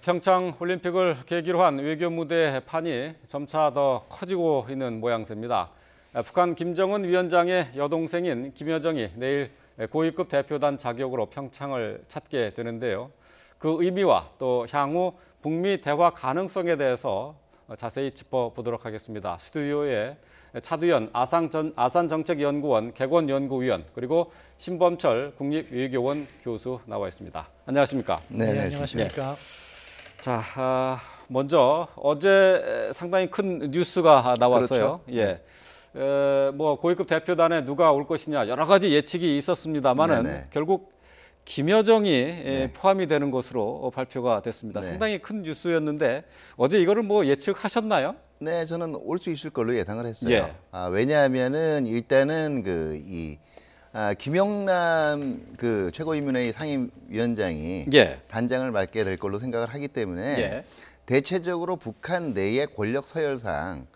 평창 올림픽을 계기로 한 외교 무대의 판이 점차 더 커지고 있는 모양새입니다. 북한 김정은 위원장의 여동생인 김여정이 내일 고위급 대표단 자격으로 평창을 찾게 되는데요. 그 의미와 또 향후 북미 대화 가능성에 대해서 자세히 짚어보도록 하겠습니다. 스튜디오에 차두현 아산정책연구원 객원연구위원 그리고 신범철 국립외교원 교수 나와 있습니다. 안녕하십니까? 네, 안녕하십니까? 자, 먼저 어제 상당히 큰 뉴스가 나왔어요. 그렇죠. 뭐 고위급 대표단에 누가 올 것이냐 여러 가지 예측이 있었습니다만은 결국 김여정이 포함이 되는 것으로 발표가 됐습니다. 상당히 큰 뉴스였는데 어제 이거를 뭐 예측하셨나요? 네, 저는 올 수 있을 걸로 예상을 했어요. 왜냐하면은 일단은 김영남 최고인민회의 상임위원장이 단장을 맡게 될 걸로 생각을 하기 때문에 대체적으로 북한 내의 권력 서열상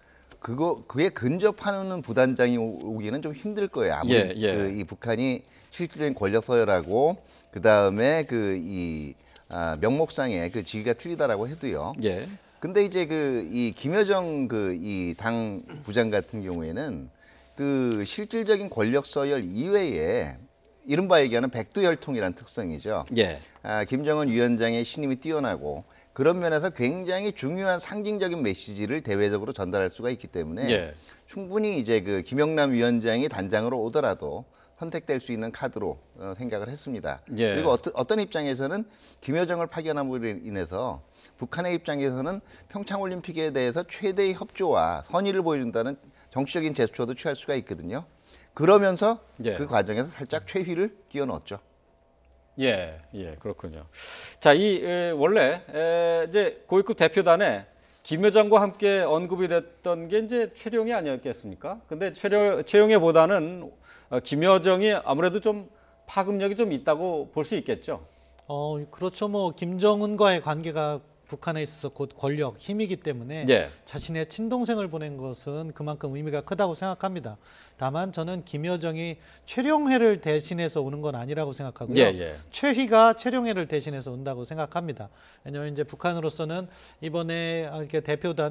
그에 근접하는 부단장이 오기는 좀 힘들 거예요. 아무리 이 북한이 실질적인 권력 서열하고 그 다음에 명목상의 지위가 틀리다라고 해도요. 근데 이제 이 김여정 이 당 부장 같은 경우에는 실질적인 권력 서열 이외에 이른바 얘기하는 백두혈통이라는 특성이죠. 김정은 위원장의 신임이 뛰어나고 그런 면에서 굉장히 중요한 상징적인 메시지를 대외적으로 전달할 수가 있기 때문에 충분히 이제 김영남 위원장이 단장으로 오더라도 선택될 수 있는 카드로 생각을 했습니다. 그리고 어떤 입장에서는 김여정을 파견함으로 인해서 북한의 입장에서는 평창올림픽에 대해서 최대의 협조와 선의를 보여준다는 정치적인 제스처도 취할 수가 있거든요. 그러면서 그 과정에서 살짝 최휘를 끼워 넣었죠. 그렇군요. 자, 원래 이제 고위급 대표단에 김여정과 함께 언급이 됐던 게 이제 최룡이 아니었겠습니까? 근데 최룡이보다는 김여정이 아무래도 좀 파급력이 좀 있다고 볼 수 있겠죠. 그렇죠. 뭐 김정은과의 관계가 북한에 있어서 곧 권력, 힘이기 때문에 자신의 친동생을 보낸 것은 그만큼 의미가 크다고 생각합니다. 다만 저는 김여정이 최룡해를 대신해서 오는 건 아니라고 생각하고요. 최휘가 최룡해를 대신해서 온다고 생각합니다. 왜냐하면 이제 북한으로서는 이번에 이렇게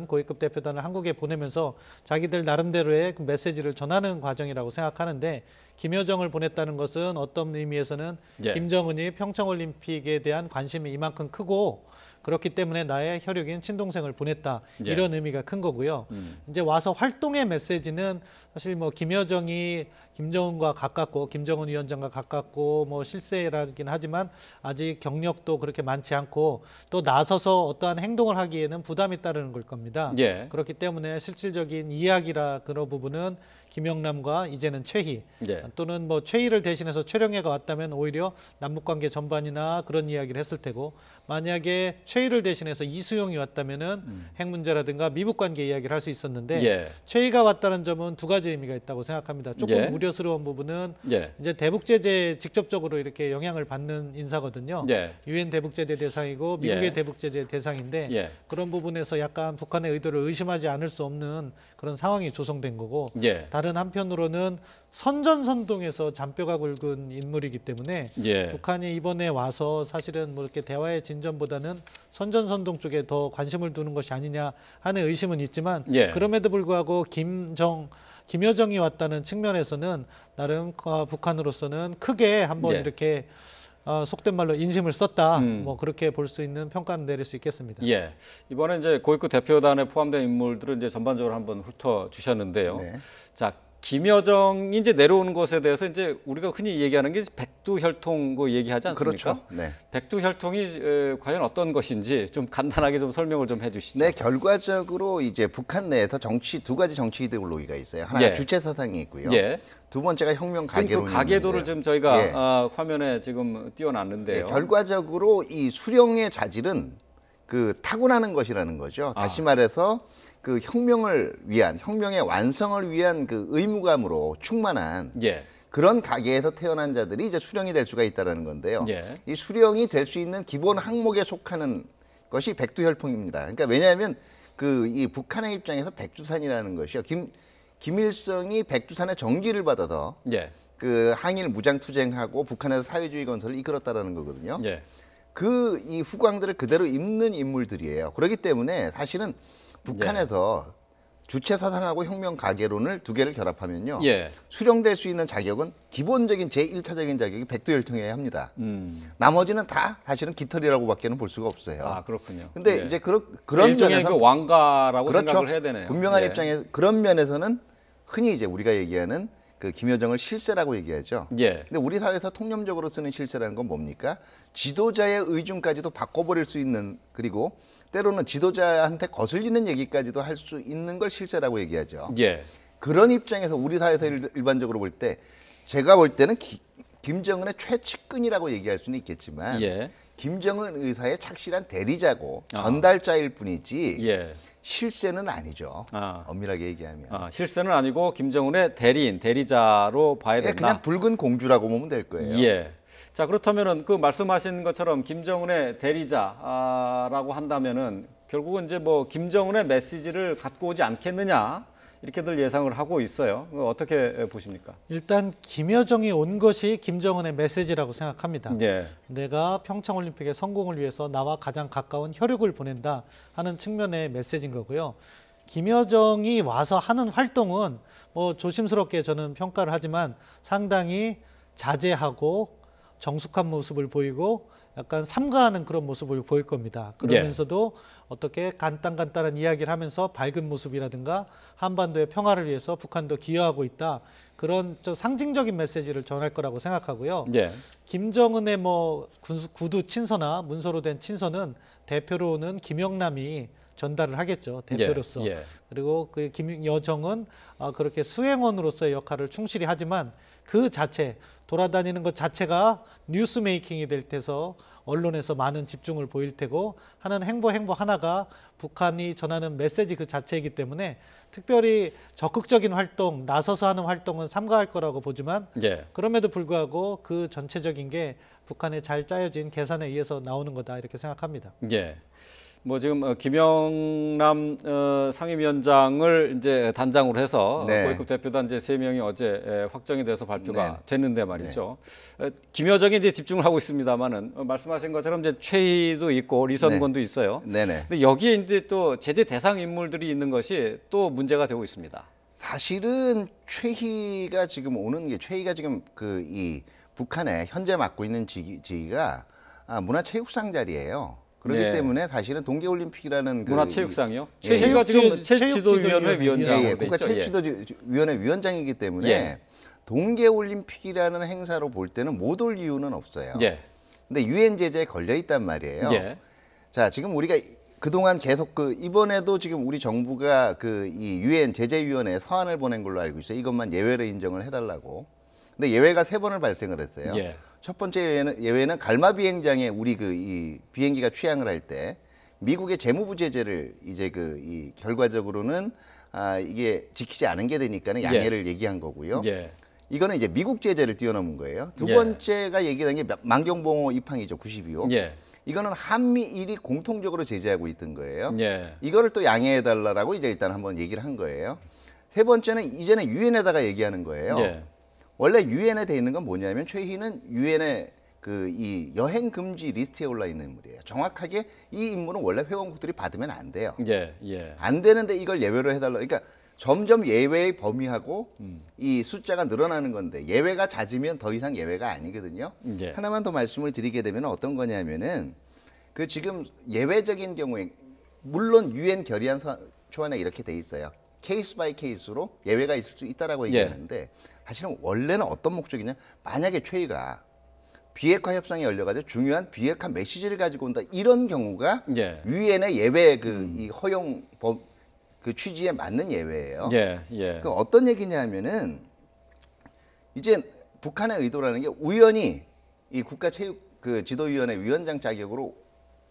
고위급 대표단을 한국에 보내면서 자기들 나름대로의 메시지를 전하는 과정이라고 생각하는데 김여정을 보냈다는 것은 어떤 의미에서는 김정은이 평창올림픽에 대한 관심이 이만큼 크고 그렇기 때문에 나의 혈육인 친동생을 보냈다 이런 의미가 큰 거고요. 이제 와서 활동의 메시지는 사실 뭐 김여정이 김정은과 가깝고 김정은 위원장과 가깝고 뭐 실세라긴 하지만 아직 경력도 그렇게 많지 않고 또 나서서 어떠한 행동을 하기에는 부담이 따르는 걸 겁니다. 그렇기 때문에 실질적인 이야기라 그런 부분은 김영남과 이제는 최희 또는 뭐 최희를 대신해서 최룡해가 왔다면 오히려 남북관계 전반이나 그런 이야기를 했을 테고 만약에 최희를 대신해서 이수용이 왔다면은 핵 문제라든가 미북 관계 이야기를 할 수 있었는데 최희가 왔다는 점은 두 가지 의미가 있다고 생각합니다. 조금 우려스러운 부분은 이제 대북 제재 직접적으로 이렇게 영향을 받는 인사거든요. 유엔 대북 제재 대상이고 미국의 대북 제재 대상인데 그런 부분에서 약간 북한의 의도를 의심하지 않을 수 없는 그런 상황이 조성된 거고 다른 한편으로는 선전선동에서 잔뼈가 굵은 인물이기 때문에 북한이 이번에 와서 사실은 뭐 이렇게 대화의 진전보다는 선전선동 쪽에 더 관심을 두는 것이 아니냐 하는 의심은 있지만 그럼에도 불구하고 김여정이 왔다는 측면에서는 나름 북한으로서는 크게 한번 이렇게 속된 말로 인심을 썼다. 뭐 그렇게 볼 수 있는 평가는 내릴 수 있겠습니다. 이번에 이제 고위급 대표단에 포함된 인물들은 이제 전반적으로 한번 훑어 주셨는데요. 자, 김여정이 이제 내려오는 것에 대해서 이제 우리가 흔히 얘기하는 게 백두혈통 얘기하지 않습니까? 그렇죠. 백두혈통이 과연 어떤 것인지 좀 간단하게 좀 설명을 좀 해주시죠. 결과적으로 이제 북한 내에서 두 가지 정치 이데올로기가 있어요. 하나가 주체 사상이 있고요. 두 번째가 혁명 가계론이 그 가계도를 지금 저희가 화면에 지금 띄워놨는데요. 결과적으로 이 수령의 자질은 타고나는 것이라는 거죠. 다시 말해서 혁명의 완성을 위한 의무감으로 충만한 그런 가계에서 태어난 자들이 이제 수령이 될 수가 있다는 건데요. 이 수령이 될 수 있는 기본 항목에 속하는 것이 백두혈통입니다. 그러니까 왜냐하면 이 북한의 입장에서 백두산이라는 것이요. 김일성이 백두산의 정지를 받아서 항일 무장투쟁하고 북한에서 사회주의 건설을 이끌었다라는 거거든요. 그 이 후광들을 그대로 입는 인물들이에요. 그렇기 때문에 사실은 북한에서 주체 사상하고 혁명 가계론을 두 개를 결합하면요. 수령될 수 있는 자격은 기본적인 제1차적인 자격이 백두혈통이어야 합니다. 나머지는 다 사실은 깃털이라고밖에는 볼 수가 없어요. 아, 그렇군요. 근데 이제 그런 일종의 면에서 그 왕가라고 그렇죠. 생각을 해야 되네요. 분명한 입장에 그런 면에서는 흔히 이제 우리가 얘기하는 그 김여정을 실세라고 얘기하죠. 근데 우리 사회에서 통념적으로 쓰는 실세라는 건 뭡니까? 지도자의 의중까지도 바꿔버릴 수 있는, 그리고 때로는 지도자한테 거슬리는 얘기까지도 할 수 있는 걸 실세라고 얘기하죠. 그런 입장에서 우리 사회에서 일반적으로 볼 때, 제가 볼 때는 김정은의 최측근이라고 얘기할 수는 있겠지만 김정은 의사의 착실한 대리자고 전달자일 뿐이지 실세는 아니죠. 엄밀하게 얘기하면. 실세는 아니고 김정은의 대리인, 대리자로 봐야 된다. 그냥 붉은 공주라고 보면 될 거예요. 자, 그렇다면은 그 말씀하신 것처럼 김정은의 대리자라고 한다면은 결국은 이제 뭐 김정은의 메시지를 갖고 오지 않겠느냐, 이렇게들 예상을 하고 있어요. 어떻게 보십니까? 일단 김여정이 온 것이 김정은의 메시지라고 생각합니다. 내가 평창올림픽의 성공을 위해서 나와 가장 가까운 혈육을 보낸다 하는 측면의 메시지인 거고요. 김여정이 와서 하는 활동은 뭐 조심스럽게 저는 평가를 하지만 상당히 자제하고 정숙한 모습을 보이고 약간 삼가하는 그런 모습을 보일 겁니다. 그러면서도 어떻게 간단한 이야기를 하면서 밝은 모습이라든가 한반도의 평화를 위해서 북한도 기여하고 있다. 그런 상징적인 메시지를 전할 거라고 생각하고요. 김정은의 뭐 구두 친서나 문서로 된 친서는 대표로는 김영남이 전달을 하겠죠. 대표로서. 그리고 그 김여정은 그렇게 수행원으로서의 역할을 충실히 하지만 그 자체, 돌아다니는 것 자체가 뉴스 메이킹이 될 때서 언론에서 많은 집중을 보일 테고 하는 행보 하나가 북한이 전하는 메시지 그 자체이기 때문에 특별히 적극적인 활동, 나서서 하는 활동은 삼가할 거라고 보지만 그럼에도 불구하고 그 전체적인 게 북한의 잘 짜여진 계산에 의해서 나오는 거다, 이렇게 생각합니다. 뭐 지금 김영남 상임위원장을 이제 단장으로 해서 고위급 대표단 이제 3명이 어제 확정이 돼서 발표가 됐는데 말이죠. 김여정이 이제 집중을 하고 있습니다만은 말씀하신 것처럼 이제 최희도 있고 리선권도 있어요. 근데 여기에 이제 또 제재 대상 인물들이 있는 것이 또 문제가 되고 있습니다. 사실은 최희가 지금 오는 게, 최희가 지금 그 이 북한에 현재 맡고 있는 직위가 문화체육상 자리예요. 그렇기 때문에 사실은 동계올림픽이라는 문화체육상이요? 최희가 지금 체육지도위원회 위원장으로 돼 있죠. 국가체육지도위원회 위원장이기 때문에 동계올림픽이라는 행사로 볼 때는 못 올 이유는 없어요. 근데 유엔 제재에 걸려 있단 말이에요. 자, 지금 우리가 그동안 계속 이번에도 지금 우리 정부가 이 유엔 제재위원회에 서한을 보낸 걸로 알고 있어요. 이것만 예외로 인정을 해달라고. 근데 예외가 3번을 발생을 했어요. 첫 번째 예외는 갈마 비행장에 우리 이 비행기가 취항을 할 때 미국의 재무부 제재를 이제 이 결과적으로는 이게 지키지 않은 게 되니까는 양해를 얘기한 거고요. 이거는 이제 미국 제재를 뛰어넘은 거예요. 두 번째가 얘기한 게 만경봉호 입항이죠. 92호. 이거는 한미일이 공통적으로 제재하고 있던 거예요. 이거를 또 양해해달라고 이제 일단 한번 얘기를 한 거예요. 세 번째는 이제는 유엔에다가 얘기하는 거예요. 원래 유엔에 돼 있는 건 뭐냐면 최희는 유엔의 이 여행 금지 리스트에 올라 있는 인물이에요. 정확하게 이 인물은 원래 회원국들이 받으면 안 돼요. 안 되는데 이걸 예외로 해달라. 그러니까 점점 예외의 범위하고 이 숫자가 늘어나는 건데 예외가 잦으면 더 이상 예외가 아니거든요. 하나만 더 말씀을 드리게 되면 어떤 거냐면은 지금 예외적인 경우에 물론 유엔 결의안 초안에 이렇게 돼 있어요. 케이스 바이 케이스로 예외가 있을 수 있다라고 얘기하는데 사실은 원래는 어떤 목적이냐, 만약에 최희가 비핵화 협상이 열려가지고 중요한 비핵화 메시지를 가지고 온다, 이런 경우가 유엔의 예외 이 허용 취지에 맞는 예외예요. 어떤 얘기냐면은 이제 북한의 의도라는 게 우연히 이 국가체육 지도위원회 위원장 자격으로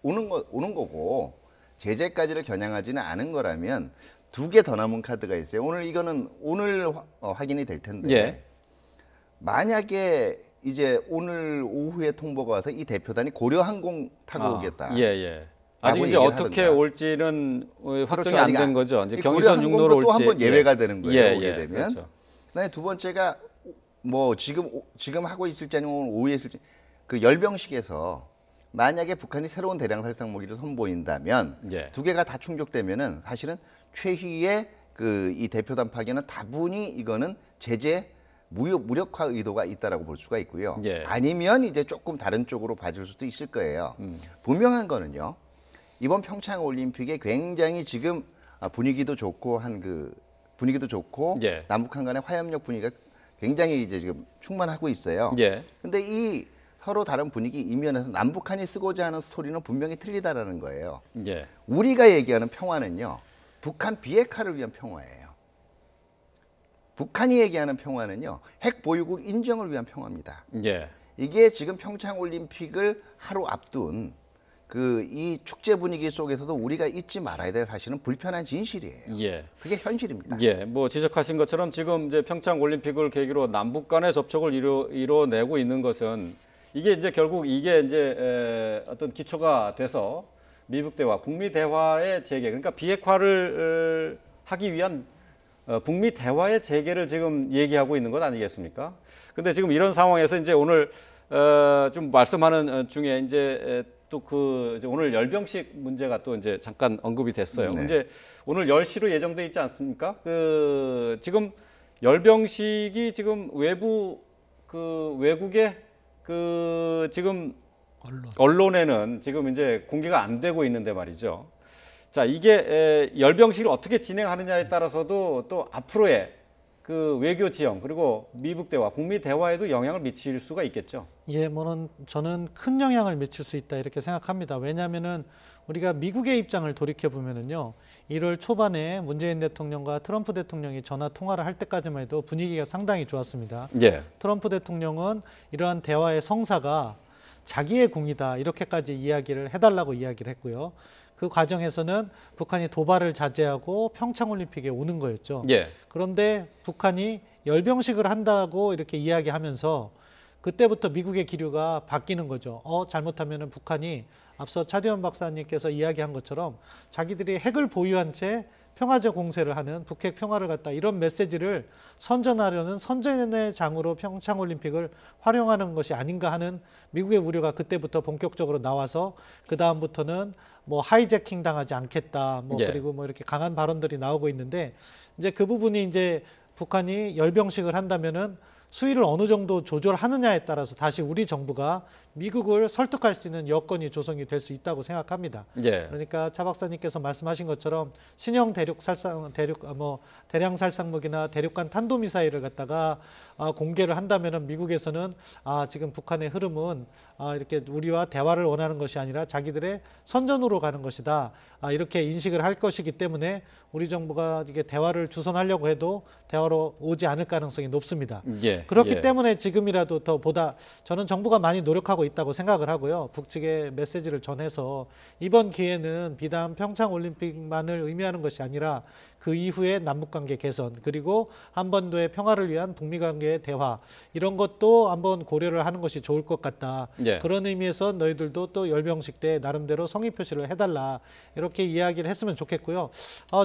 오는 거고 제재까지를 겨냥하지는 않은 거라면 2개 더 남은 카드가 있어요. 이거는 오늘 확인이 될 텐데 만약에 이제 오늘 오후에 통보가 와서 이 대표단이 고려항공 타고 오겠다. 아직 이제 어떻게 올지는 확정이 안 된 거죠. 이제 경의선 육로로 올지 또 한 번 예외가 되는 거예요. 오게 되면. 그다음에 두 번째가 뭐 지금 하고 있을지 아니면 오늘 오후에 있을지 열병식에서 만약에 북한이 새로운 대량 살상 무기를 선보인다면 예. 두 개가 다 충족되면은 사실은 최희의 그 이 대표단 파견은 다분히 이거는 제재 무력화 의도가 있다라고 볼 수가 있고요. 예. 아니면 이제 조금 다른 쪽으로 봐줄 수도 있을 거예요. 분명한 거는요. 이번 평창 올림픽에 굉장히 지금 분위기도 좋고 분위기도 좋고 예. 남북한 간의 화협력 분위기가 굉장히 이제 지금 충만하고 있어요. 예. 근데 이 서로 다른 분위기 이면에서 남북한이 쓰고자 하는 스토리는 분명히 틀리다라는 거예요. 예. 우리가 얘기하는 평화는요. 북한 비핵화를 위한 평화예요. 북한이 얘기하는 평화는요. 핵 보유국 인정을 위한 평화입니다. 예. 이게 지금 평창 올림픽을 하루 앞둔 이 축제 분위기 속에서도 우리가 잊지 말아야 될 사실은 불편한 진실이에요. 예. 그게 현실입니다. 예. 뭐 지적하신 것처럼 지금 이제 평창 올림픽을 계기로 남북 간의 접촉을 이뤄내고 있는 것은 이게 이제 결국 이게 이제 어떤 기초가 돼서 미북 대화, 북미 대화의 재개, 그러니까 비핵화를 하기 위한 북미 대화의 재개를 지금 얘기하고 있는 것 아니겠습니까? 근데 지금 이런 상황에서 이제 오늘 좀 말씀하는 중에 이제 또 오늘 열병식 문제가 또 이제 잠깐 언급이 됐어요. 네. 이제 오늘 10시로 예정돼 있지 않습니까? 지금 열병식이 지금 외국의 지금 언론에는 지금 이제 공개가 안 되고 있는데 말이죠. 자, 이게 열병식을 어떻게 진행하느냐에 따라서도 또 앞으로의 외교 지형 그리고 미북 대화, 북미 대화에도 영향을 미칠 수가 있겠죠. 예, 저는 큰 영향을 미칠 수 있다 이렇게 생각합니다. 왜냐하면은 우리가 미국의 입장을 돌이켜 보면은요, 1월 초반에 문재인 대통령과 트럼프 대통령이 전화 통화를 할 때까지만 해도 분위기가 상당히 좋았습니다. 예. 트럼프 대통령은 이러한 대화의 성사가 자기의 공이다 이렇게까지 이야기를 해달라고 이야기를 했고요. 그 과정에서는 북한이 도발을 자제하고 평창올림픽에 오는 거였죠. 예. 그런데 북한이 열병식을 한다고 이렇게 이야기하면서 그때부터 미국의 기류가 바뀌는 거죠. 잘못하면 북한이 앞서 차대원 박사님께서 이야기한 것처럼 자기들이 핵을 보유한 채 평화적 공세를 하는 북핵 평화를 갖다 이런 메시지를 선전하려는 선전의 장으로 평창올림픽을 활용하는 것이 아닌가 하는 미국의 우려가 그때부터 본격적으로 나와서 그 다음부터는 뭐 하이제킹 당하지 않겠다, 예. 그리고 이렇게 강한 발언들이 나오고 있는데 이제 그 부분이 이제 북한이 열병식을 한다면은 수위를 어느 정도 조절하느냐에 따라서 다시 우리 정부가 미국을 설득할 수 있는 여건이 조성이 될 수 있다고 생각합니다. 예. 그러니까 차 박사님께서 말씀하신 것처럼 신형 대량 살상무기나 대륙간 탄도미사일을 갖다가 공개를 한다면은 미국에서는 지금 북한의 흐름은 이렇게 우리와 대화를 원하는 것이 아니라 자기들의 선전으로 가는 것이다. 이렇게 인식을 할 것이기 때문에 우리 정부가 이게 대화를 주선하려고 해도 대화로 오지 않을 가능성이 높습니다. 예. 그렇기 예. 때문에 지금이라도 더 보다 저는 정부가 많이 노력하고 있다고 생각을 하고요. 북측에 메시지를 전해서 이번 기회는 비단 평창올림픽만을 의미하는 것이 아니라 그 이후에 남북관계 개선 그리고 한반도의 평화를 위한 북미관계의 대화 이런 것도 한번 고려를 하는 것이 좋을 것 같다. 예. 그런 의미에서 너희들도 또 열병식 때 나름대로 성의 표시를 해달라 이렇게 이야기를 했으면 좋겠고요.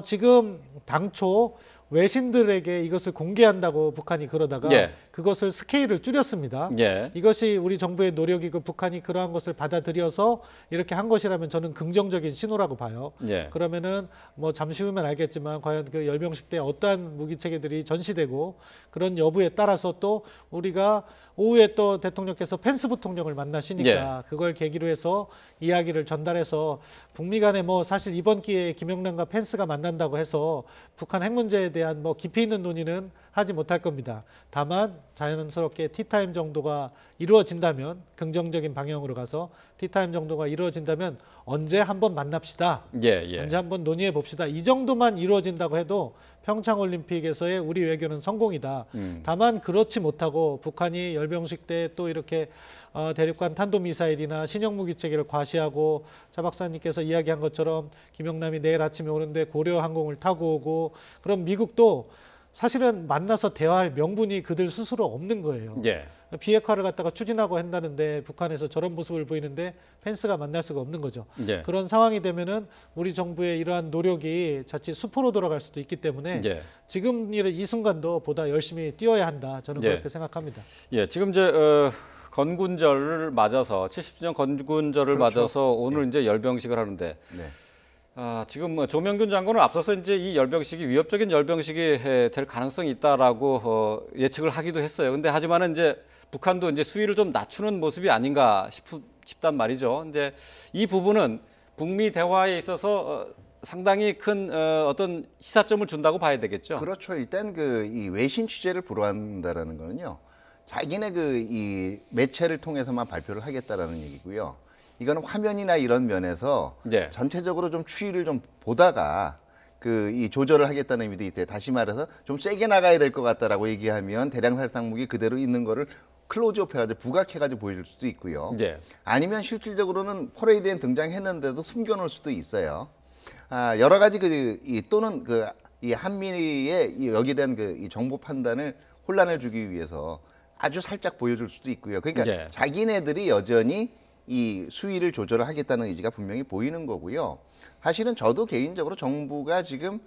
지금 당초 외신들에게 이것을 공개한다고 북한이 그러다가 예. 그것을 스케일을 줄였습니다. 예. 이것이 우리 정부의 노력이고 북한이 그러한 것을 받아들여서 이렇게 한 것이라면 저는 긍정적인 신호라고 봐요. 예. 그러면은 뭐 잠시 후면 알겠지만 과연 그 열병식 때 어떠한 무기 체계들이 전시되고 그런 여부에 따라서 또 우리가 오후에 또 대통령께서 펜스 부통령을 만나시니까 그걸 계기로 해서 이야기를 전달해서 북미 간에 뭐 사실 이번 기회에 김영란과 펜스가 만난다고 해서 북한 핵 문제에 대한 뭐 깊이 있는 논의는 하지 못할 겁니다. 다만 자연스럽게 티타임 정도가 이루어진다면 긍정적인 방향으로 가서 티타임 정도가 이루어진다면 언제 한번 만납시다. 예. 언제 한번 논의해 봅시다. 이 정도만 이루어진다고 해도 평창올림픽에서의 우리 외교는 성공이다. 다만 그렇지 못하고 북한이 열병식 때 또 이렇게 대륙간 탄도미사일이나 신형무기 체계를 과시하고 차 박사님께서 이야기한 것처럼 김영남이 내일 아침에 오는데 고려 항공을 타고 오고 그럼 미국도 사실은 만나서 대화할 명분이 그들 스스로 없는 거예요. 예. 비핵화를 갖다가 추진하고 한다는데 북한에서 저런 모습을 보이는데 펜스가 만날 수가 없는 거죠. 예. 그런 상황이 되면은 우리 정부의 이러한 노력이 자칫 수포로 돌아갈 수도 있기 때문에 예. 지금 이 순간도 보다 열심히 뛰어야 한다. 저는 그렇게 생각합니다. 예. 지금 이제 건군절을 맞아서 70주년 건군절을 그렇죠. 맞아서 오늘 이제 열병식을 하는데 지금 뭐 조명균 장관은 앞서서 이제 이 열병식이 위협적인 열병식이 될 가능성이 있다라고 예측을 하기도 했어요. 근데 하지만은 이제 북한도 이제 수위를 좀 낮추는 모습이 아닌가 싶단 말이죠. 이제 이 부분은 북미 대화에 있어서 상당히 큰 어떤 시사점을 준다고 봐야 되겠죠. 그렇죠. 일단 이 외신 취재를 불허한다라는 거는요. 자기네 이 매체를 통해서만 발표를 하겠다라는 얘기고요. 이거는 화면이나 이런 면에서 전체적으로 좀 추이를 좀 보다가 이 조절을 하겠다는 의미도 있어요. 다시 말해서 좀 세게 나가야 될 것 같다라고 얘기하면 대량 살상무기 그대로 있는 거를 클로즈업 해가지고 부각해가지고 보여줄 수도 있고요. 아니면 실질적으로는 퍼레이드에 등장했는데도 숨겨놓을 수도 있어요. 여러 가지 또는 이 한미의 여기에 대한 이 정보 판단을 혼란을 주기 위해서 아주 살짝 보여줄 수도 있고요. 그러니까 자기네들이 여전히 이 수위를 조절을 하겠다는 의지가 분명히 보이는 거고요. 사실은 저도 개인적으로 정부가 지금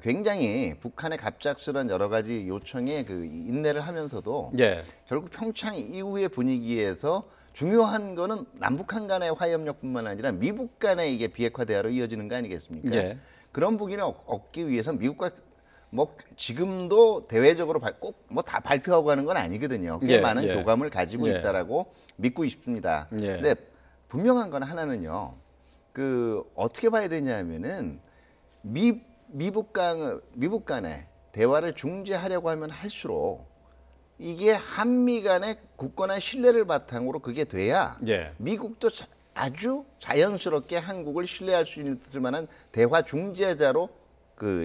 굉장히 북한의 갑작스러운 여러 가지 요청에 인내를 하면서도 결국 평창 이후의 분위기에서 중요한 거는 남북한 간의 화해협력뿐만 아니라 미국 간의 이게 비핵화 대화로 이어지는 거 아니겠습니까? 그런 부분을 얻기 위해서 미국과 뭐 지금도 대외적으로 꼭 뭐 다 발표하고 하는 건 아니거든요. 꽤 많은 교감을 가지고 있다라고 믿고 싶습니다. 근데 분명한 건 하나는요. 어떻게 봐야 되냐면은 미국 간의 대화를 중재하려고 하면 할수록 이게 한미 간의 굳건한 신뢰를 바탕으로 그게 돼야 미국도 아주 자연스럽게 한국을 신뢰할 수 있을 만한 대화 중재자로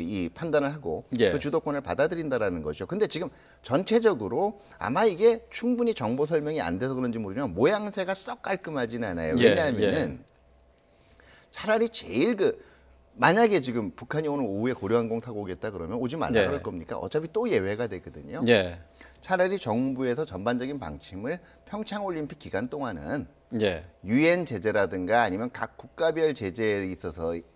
이 판단을 하고 그 주도권을 받아들인다라는 거죠. 근데 지금 전체적으로 아마 이게 충분히 정보 설명이 안 돼서 그런지 모르지만 모양새가 썩 깔끔하진 않아요. 왜냐하면은 차라리 제일 만약에 지금 북한이 오늘 오후에 고려항공 타고 오겠다 그러면 오지 말라 그럴 겁니까? 어차피 또 예외가 되거든요. 차라리 정부에서 전반적인 방침을 평창올림픽 기간 동안은 유엔 제재라든가 아니면 각 국가별 제재에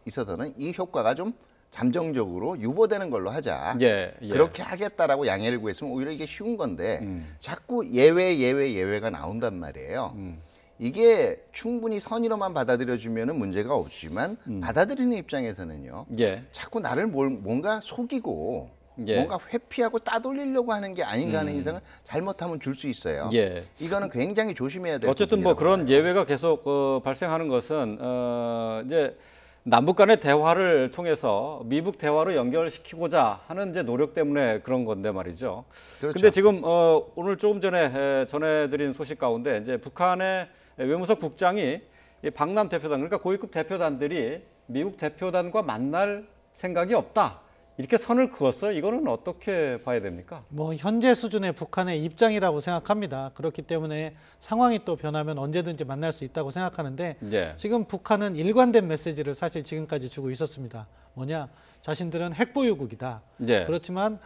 있어서는 이 효과가 좀 잠정적으로 유보되는 걸로 하자. 그렇게 하겠다라고 양해를 구했으면 오히려 이게 쉬운 건데 자꾸 예외가 나온단 말이에요. 이게 충분히 선의로만 받아들여주면 문제가 없지만 받아들이는 입장에서는요. 자꾸 나를 뭔가 속이고 뭔가 회피하고 따돌리려고 하는 게 아닌가 하는 인상을 잘못하면 줄 수 있어요. 이거는 굉장히 조심해야 될 어쨌든 뭐 그런 예외가 계속 발생하는 것은 이제 남북 간의 대화를 통해서 미북 대화로 연결시키고자 하는 이제 노력 때문에 그런 건데 말이죠. 그런데 지금 오늘 조금 전에 전해드린 소식 가운데 이제 북한의 외무성 국장이 박남 대표단 그러니까 고위급 대표단들이 미국 대표단과 만날 생각이 없다. 이렇게 선을 그었어요. 이거는 어떻게 봐야 됩니까? 뭐 현재 수준의 북한의 입장이라고 생각합니다. 그렇기 때문에 상황이 또 변하면 언제든지 만날 수 있다고 생각하는데 지금 북한은 일관된 메시지를 사실 지금까지 주고 있었습니다. 뭐냐? 자신들은 핵보유국이다. 그렇지만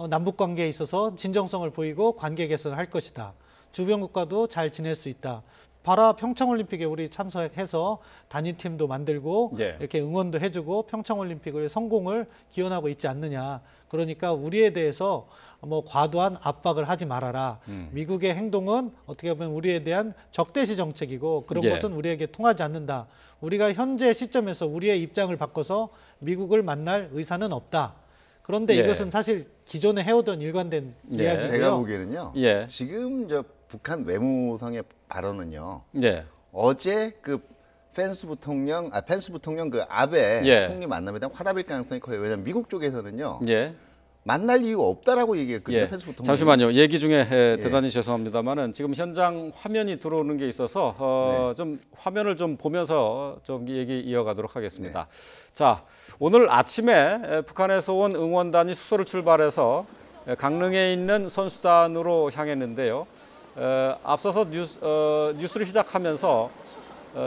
남북 관계에 있어서 진정성을 보이고 관계 개선을 할 것이다. 주변국과도 잘 지낼 수 있다. 바로 평창올림픽에 우리 참석해서 단위팀도 만들고 이렇게 응원도 해주고 평창올림픽을 성공을 기원하고 있지 않느냐. 그러니까 우리에 대해서 뭐 과도한 압박을 하지 말아라. 미국의 행동은 어떻게 보면 우리에 대한 적대시 정책이고 그런 것은 우리에게 통하지 않는다. 우리가 현재 시점에서 우리의 입장을 바꿔서 미국을 만날 의사는 없다. 그런데 이것은 사실 기존에 해오던 일관된 이야기고요. 제가 보기에는요. 지금 북한 외무성의 발언은요. 어제 펜스 부통령 아베 총리 만남에 대한 화답일 가능성이 커요. 왜냐하면 미국 쪽에서는요. 만날 이유 없다라고 얘기했거든요. 펜스 부통령. 잠시만요. 얘기 중에 대단히 죄송합니다만은 지금 현장 화면이 들어오는 게 있어서 좀 화면을 좀 보면서 좀 얘기 이어가도록 하겠습니다. 자, 오늘 아침에 북한에서 온 응원단이 숙소를 출발해서 강릉에 있는 선수단으로 향했는데요. 앞서서 뉴스를 시작하면서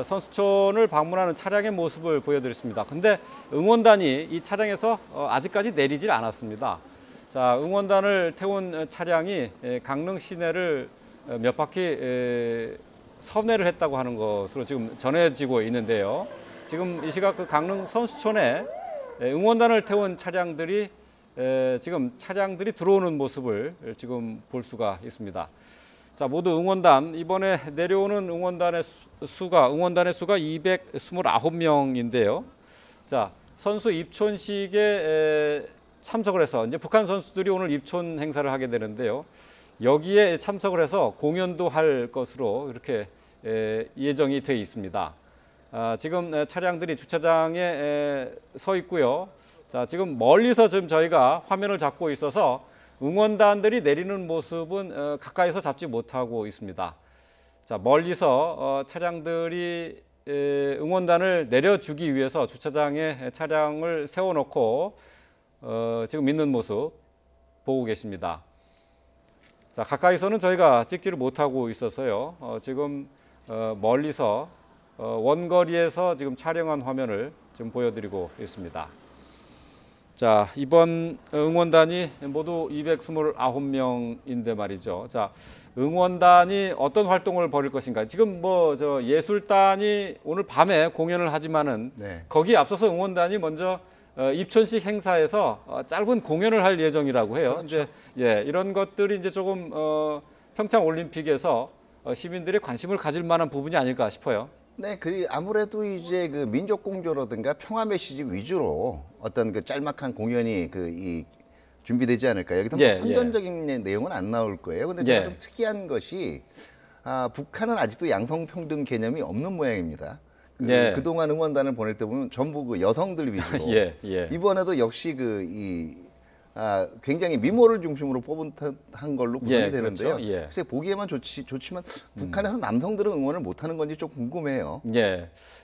선수촌을 방문하는 차량의 모습을 보여드렸습니다. 근데 응원단이 이 차량에서 아직까지 내리질 않았습니다. 자, 응원단을 태운 차량이 강릉 시내를 몇 바퀴 선회를 했다고 하는 것으로 지금 전해지고 있는데요. 지금 이 시각 강릉 선수촌에 응원단을 태운 차량들이 지금 차량들이 들어오는 모습을 지금 볼 수가 있습니다. 자, 모두 응원단 이번에 내려오는 응원단의 수가 229명인데요. 자, 선수 입촌식에 참석을 해서 이제 북한 선수들이 오늘 입촌 행사를 하게 되는데요. 여기에 참석을 해서 공연도 할 것으로 이렇게 예정이 돼 있습니다. 지금 차량들이 주차장에 서 있고요. 자, 지금 멀리서 지금 저희가 화면을 잡고 있어서 응원단들이 내리는 모습은 가까이서 잡지 못하고 있습니다. 자, 멀리서 차량들이 응원단을 내려주기 위해서 주차장에 차량을 세워놓고 지금 있는 모습 보고 계십니다. 자, 가까이서는 저희가 찍지를 못하고 있어서요. 지금 멀리서 원거리에서 지금 촬영한 화면을 지금 보여드리고 있습니다. 자, 이번 응원단이 모두 229명인데 말이죠. 자, 응원단이 어떤 활동을 벌일 것인가. 지금 뭐 저 예술단이 오늘 밤에 공연을 하지만은 네. 거기에 앞서서 응원단이 먼저 입촌식 행사에서 짧은 공연을 할 예정이라고 해요. 그렇죠. 이제 이런 것들이 이제 조금 평창 올림픽에서 시민들의 관심을 가질 만한 부분이 아닐까 싶어요. 네, 아무래도 이제 그 민족 공조라든가 평화 메시지 위주로 어떤 그 짤막한 공연이 준비되지 않을까요? 여기서 뭐 선전적인 내용은 안 나올 거예요. 근데 제가 좀 특이한 것이 북한은 아직도 양성평등 개념이 없는 모양입니다. 그동안 응원단을 보낼 때 보면 전부 그 여성들 위주로. 이번에도 역시 굉장히 미모를 중심으로 뽑은 한 걸로 구성이 되는데요. 그렇죠. 글쎄 보기에만 좋지만 북한에서 남성들은 응원을 못하는 건지 좀 궁금해요.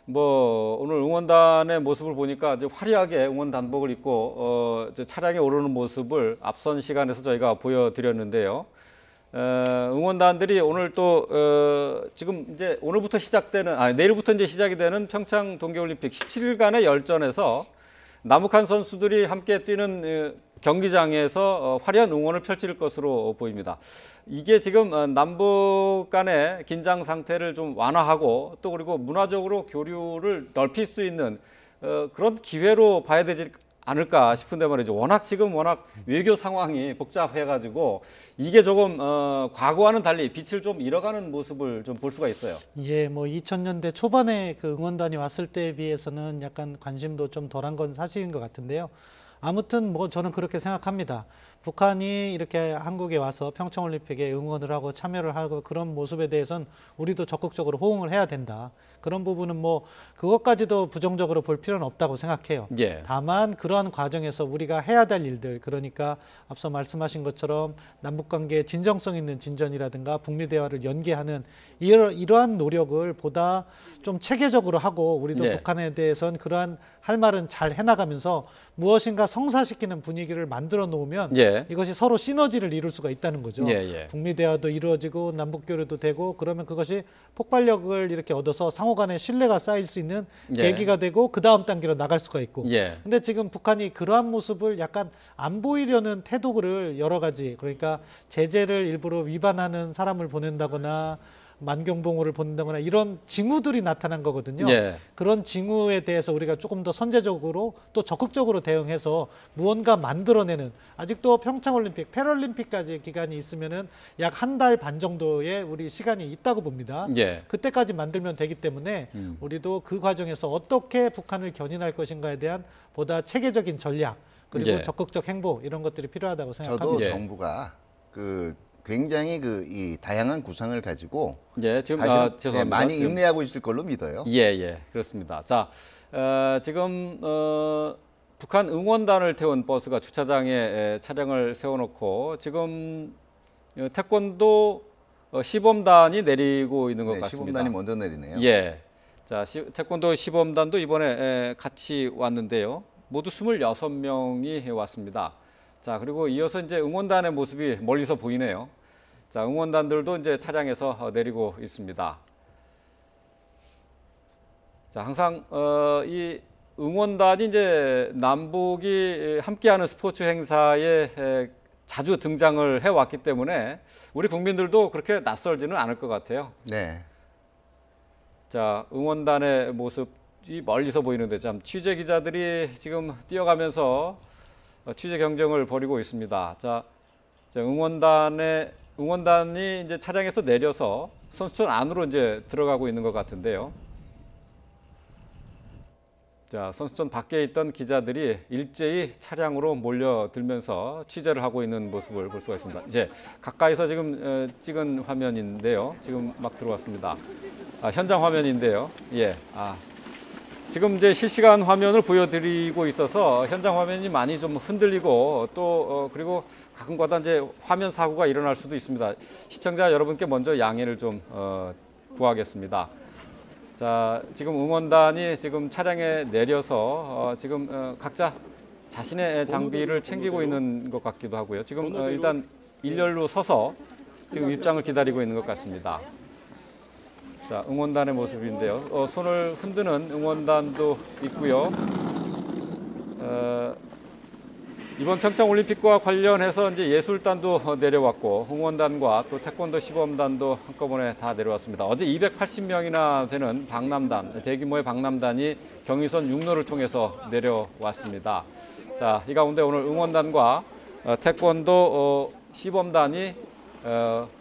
뭐 오늘 응원단의 모습을 보니까 이제 화려하게 응원 단복을 입고 차량에 오르는 모습을 앞선 시간에서 저희가 보여드렸는데요. 응원단들이 오늘 또 지금 이제 오늘부터 내일부터 이제 시작이 되는 평창 동계올림픽 17일간의 열전에서 남북한 선수들이 함께 뛰는 경기장에서 화려한 응원을 펼칠 것으로 보입니다. 이게 지금 남북 간의 긴장 상태를 좀 완화하고 또 그리고 문화적으로 교류를 넓힐 수 있는 그런 기회로 봐야 되지 않을까 싶은데 말이죠. 워낙 외교 상황이 복잡해가지고 이게 조금 과거와는 달리 빛을 좀 잃어가는 모습을 좀 볼 수가 있어요. 뭐 2000년대 초반에 그 응원단이 왔을 때에 비해서는 약간 관심도 좀 덜한 건 사실인 것 같은데요. 아무튼 뭐 저는 그렇게 생각합니다. 북한이 이렇게 한국에 와서 평창올림픽에 응원을 하고 참여를 하고 그런 모습에 대해서는 우리도 적극적으로 호응을 해야 된다. 그런 부분은 뭐 그것까지도 부정적으로 볼 필요는 없다고 생각해요. 다만 그러한 과정에서 우리가 해야 될 일들, 그러니까 앞서 말씀하신 것처럼 남북관계의 진정성 있는 진전이라든가 북미 대화를 연계하는 이러한 노력을 보다 좀 체계적으로 하고 우리도 북한에 대해서는 그러한 할 말은 잘 해나가면서 무엇인가 성사시키는 분위기를 만들어 놓으면 이것이 서로 시너지를 이룰 수가 있다는 거죠. 북미 대화도 이루어지고 남북 교류도 되고 그러면 그것이 폭발력을 이렇게 얻어서 상호 간의 신뢰가 쌓일 수 있는 계기가 되고 그 다음 단계로 나갈 수가 있고. 근데 지금 북한이 그러한 모습을 약간 안 보이려는 태도를 여러 가지, 그러니까 제재를 일부러 위반하는 사람을 보낸다거나 만경봉호를 보낸다거나 이런 징후들이 나타난 거거든요. 그런 징후에 대해서 우리가 조금 더 선제적으로 또 적극적으로 대응해서 무언가 만들어내는, 아직도 평창올림픽, 패럴림픽까지 기간이 있으면은 약 한 달 반 정도의 우리 시간이 있다고 봅니다. 그때까지 만들면 되기 때문에 우리도 그 과정에서 어떻게 북한을 견인할 것인가에 대한 보다 체계적인 전략 그리고 적극적 행보 이런 것들이 필요하다고 생각합니다. 저도 정부가 굉장히 이 다양한 구상을 가지고 지금 죄송합니다. 많이 인내하고 있을 걸로 믿어요. 그렇습니다. 자, 지금 북한 응원단을 태운 버스가 주차장에 차량을 세워놓고 지금 태권도 시범단이 내리고 있는 것 같습니다. 시범단이 먼저 내리네요. 자, 태권도 시범단도 이번에 같이 왔는데요. 모두 26명이 왔습니다. 자, 그리고 이어서 이제 응원단의 모습이 멀리서 보이네요. 자, 응원단들도 이제 차량에서 내리고 있습니다. 자, 항상 이 응원단이 이제 남북이 함께하는 스포츠 행사에 자주 등장을 해왔기 때문에 우리 국민들도 그렇게 낯설지는 않을 것 같아요. 자, 응원단의 모습이 멀리서 보이는데 참 취재 기자들이 지금 뛰어가면서 취재 경쟁을 벌이고 있습니다. 자, 응원단의 응원단이 이제 차량에서 내려서 선수촌 안으로 이제 들어가고 있는 것 같은데요. 자, 선수촌 밖에 있던 기자들이 일제히 차량으로 몰려들면서 취재를 하고 있는 모습을 볼 수가 있습니다. 이제 가까이서 지금 찍은 화면인데요. 지금 막 들어왔습니다. 현장 화면인데요. 예, 지금 이제 실시간 화면을 보여드리고 있어서 현장 화면이 많이 좀 흔들리고 또 그리고 가끔가다 이제 화면 사고가 일어날 수도 있습니다. 시청자 여러분께 먼저 양해를 좀 구하겠습니다. 자, 지금 응원단이 지금 차량에 내려서 지금 각자 자신의 장비를 챙기고 있는 것 같기도 하고요. 지금 일단 일렬로 서서 지금 입장을 기다리고 있는 것 같습니다. 자, 응원단의 모습인데요. 손을 흔드는 응원단도 있고요. 이번 평창올림픽과 관련해서 이제 예술단도 내려왔고 응원단과 또 태권도 시범단도 한꺼번에 다 내려왔습니다. 어제 280명이나 되는 방남단, 대규모의 방남단이 경의선 육로를 통해서 내려왔습니다. 자, 이 가운데 오늘 응원단과 태권도 시범단이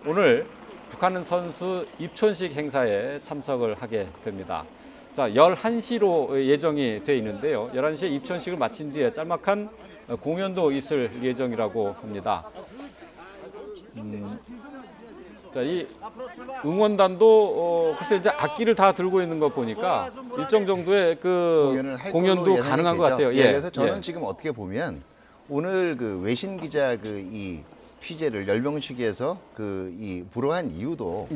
오늘 북한 선수 입촌식 행사에 참석을 하게 됩니다. 자, 11시로 예정이 돼 있는데요. 11시에 입촌식을 마친 뒤에 짤막한 공연도 있을 예정이라고 합니다. 자, 이 응원단도 글쎄 이제 악기를 다 들고 있는 거 보니까 일정 정도의 그 공연도 가능한 것 같아요. 예, 그래서 저는 지금 어떻게 보면 오늘 그 외신 기자 이 취재를 열병식에서 이 불허한 이유도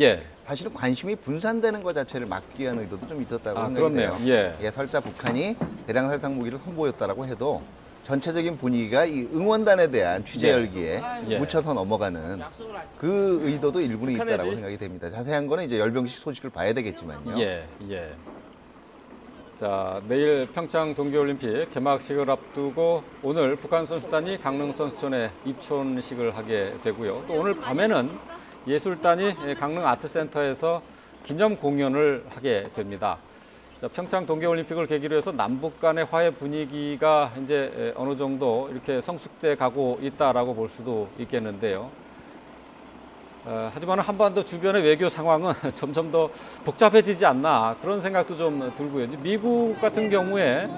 사실은 관심이 분산되는 것 자체를 막기 위한 의도도 좀 있었다고 생각이 돼요. 예, 설사 북한이 대량 살상 무기를 선보였다라고 해도 전체적인 분위기가 이 응원단에 대한 취재 열기에 묻혀서 넘어가는 그 의도도 일부는 있다라고 생각이 됩니다. 자세한 거는 이제 열병식 소식을 봐야 되겠지만요. 자, 내일 평창 동계올림픽 개막식을 앞두고 오늘 북한 선수단이 강릉 선수촌에 입촌식을 하게 되고요. 또 오늘 밤에는 예술단이 강릉 아트센터에서 기념 공연을 하게 됩니다. 자, 평창 동계올림픽을 계기로 해서 남북 간의 화해 분위기가 이제 어느 정도 이렇게 성숙돼 가고 있다라고 볼 수도 있겠는데요. 하지만 한반도 주변의 외교 상황은 점점 더 복잡해지지 않나 그런 생각도 좀 들고요. 미국 같은 경우에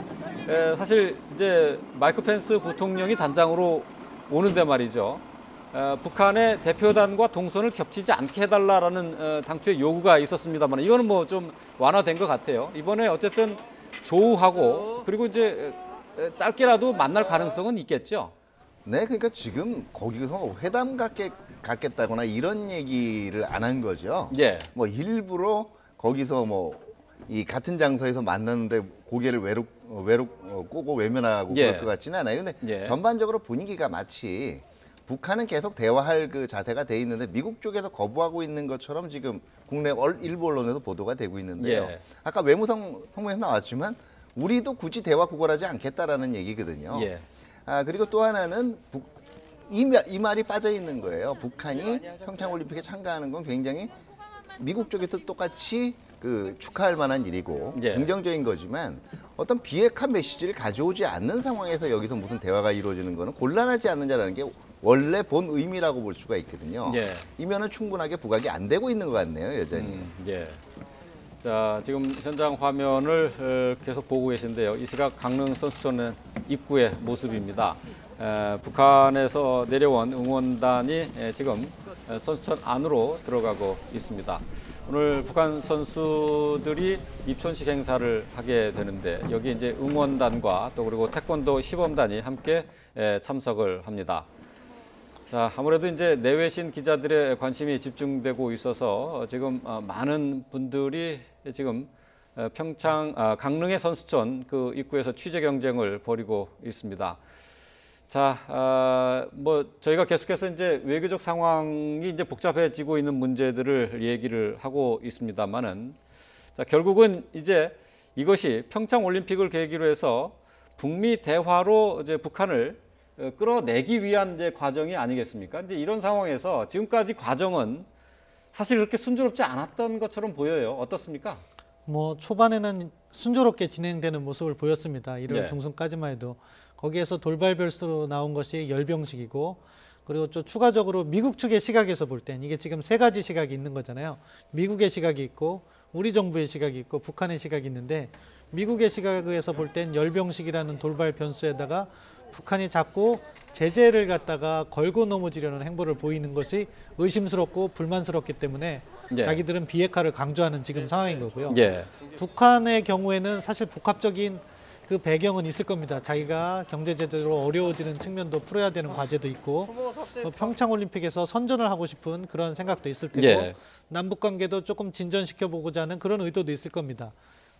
사실 이제 마이크 펜스 부통령이 단장으로 오는데 말이죠. 북한의 대표단과 동선을 겹치지 않게 해달라라는 당초의 요구가 있었습니다만 이거는 뭐 좀 완화된 것 같아요. 이번에 어쨌든 조우하고 그리고 이제 짧게라도 만날 가능성은 있겠죠. 네, 그러니까 지금 거기서 회담 갖겠다거나 이런 얘기를 안 한 거죠. 뭐 일부러 거기서 이 같은 장소에서 만났는데 고개를 꼬고 외면하고 그럴 것 같지는 않아요. 근데 전반적으로 분위기가 마치 북한은 계속 대화할 그 자세가 돼 있는데 미국 쪽에서 거부하고 있는 것처럼 지금 국내 일부 언론에서 보도가 되고 있는데요. 아까 외무성 성명에서 나왔지만 우리도 굳이 대화 구걸하지 않겠다라는 얘기거든요. 그리고 또 하나는 이 말이 빠져 있는 거예요. 북한이 평창올림픽에 참가하는 건 굉장히 미국 쪽에서 똑같이 축하할 만한 일이고 긍정적인 거지만 어떤 비핵화 메시지를 가져오지 않는 상황에서 여기서 무슨 대화가 이루어지는 거는 곤란하지 않느냐라는 게 원래 본 의미라고 볼 수가 있거든요. 이 면은 충분하게 부각이 안 되고 있는 것 같네요, 여전히. 자, 지금 현장 화면을 계속 보고 계신데요. 이 시각 강릉 선수촌 입구의 모습입니다. 북한에서 내려온 응원단이 지금 선수촌 안으로 들어가고 있습니다. 오늘 북한 선수들이 입촌식 행사를 하게 되는데 여기 이제 응원단과 또 그리고 태권도 시범단이 함께 참석을 합니다. 자, 아무래도 이제 내외신 기자들의 관심이 집중되고 있어서 지금 많은 분들이 지금 강릉의 선수촌 그 입구에서 취재 경쟁을 벌이고 있습니다. 자, 저희가 계속해서 이제 외교적 상황이 이제 복잡해지고 있는 문제들을 얘기를 하고 있습니다만은, 자, 결국은 이제 이것이 평창 올림픽을 계기로 해서 북미 대화로 이제 북한을 끌어내기 위한 이제 과정이 아니겠습니까? 이제 이런 상황에서 지금까지 과정은 사실 그렇게 순조롭지 않았던 것처럼 보여요. 어떻습니까? 초반에는 순조롭게 진행되는 모습을 보였습니다. 1월 중순까지만 해도 거기에서 돌발별수로 나온 것이 열병식이고 그리고 또 추가적으로 미국 측의 시각에서 볼 땐 이게 지금 세 가지 시각이 있는 거잖아요. 미국의 시각이 있고 우리 정부의 시각이 있고 북한의 시각이 있는데 미국의 시각에서 볼 땐 열병식이라는 돌발 변수에다가 북한이 자꾸 제재를 갖다가 걸고 넘어지려는 행보를 보이는 것이 의심스럽고 불만스럽기 때문에 예. 자기들은 비핵화를 강조하는 지금 상황인 거고요. 예. 북한의 경우에는 사실 복합적인 그 배경은 있을 겁니다. 자기가 경제 제재로 어려워지는 측면도 풀어야 되는 과제도 있고 평창올림픽에서 선전을 하고 싶은 그런 생각도 있을 테고 예. 남북 관계도 조금 진전시켜 보고자 하는 그런 의도도 있을 겁니다.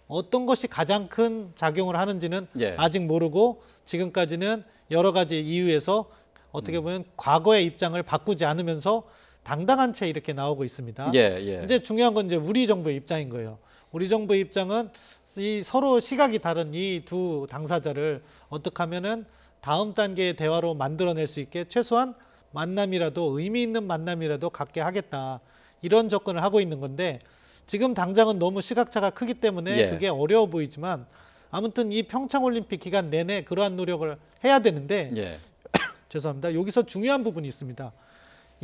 어떤 것이 가장 큰 작용을 하는지는 예. 아직 모르고 지금까지는 여러 가지 이유에서 어떻게 보면 과거의 입장을 바꾸지 않으면서 당당한 채 이렇게 나오고 있습니다. 예, 예. 이제 중요한 건 이제 우리 정부의 입장인 거예요. 우리 정부의 입장은 이 서로 시각이 다른 이 두 당사자를 어떻게 하면은 다음 단계의 대화로 만들어낼 수 있게 최소한 만남이라도 의미 있는 만남이라도 갖게 하겠다. 이런 접근을 하고 있는 건데 지금 당장은 너무 시각차가 크기 때문에 예. 그게 어려워 보이지만 아무튼 이 평창올림픽 기간 내내 그러한 노력을 해야 되는데 예. 죄송합니다. 여기서 중요한 부분이 있습니다.